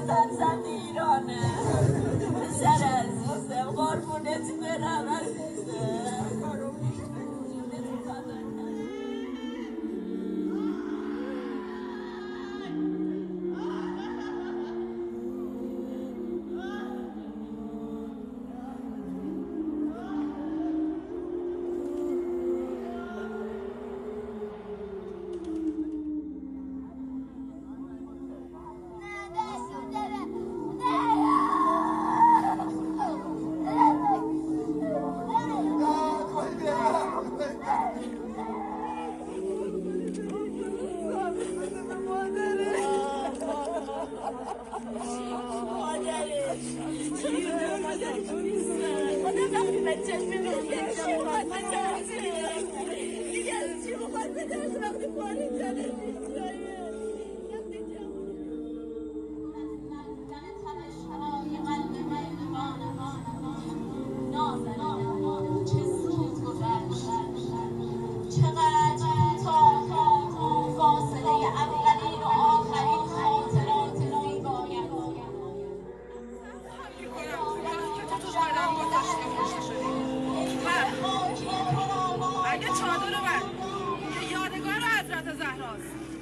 فرزند ایرانه پسر عزیزم قربونت برم عزیزم.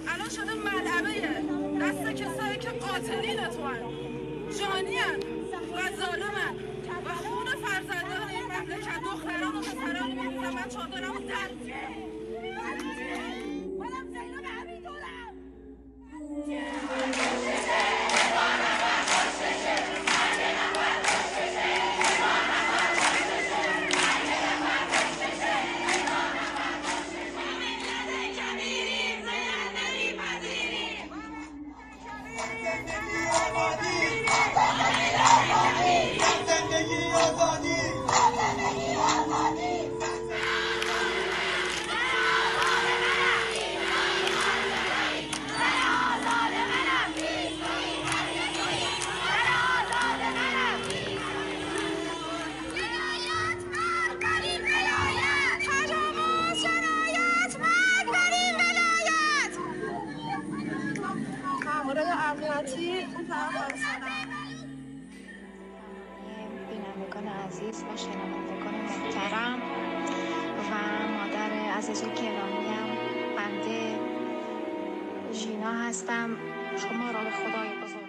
الان شده ملعبه دست کسایی که قاتلین تو هن، جانی هن و ظالمن و خون فرزندان این مملکت دختران و پسران میریزن. من چادرمو در منم زینب حمیدالله. بینندگان عزیز و شنوندگان محترم و مادر عزیز و گرامیم، بنده ژینا هستم. شما را به خدای بزرگ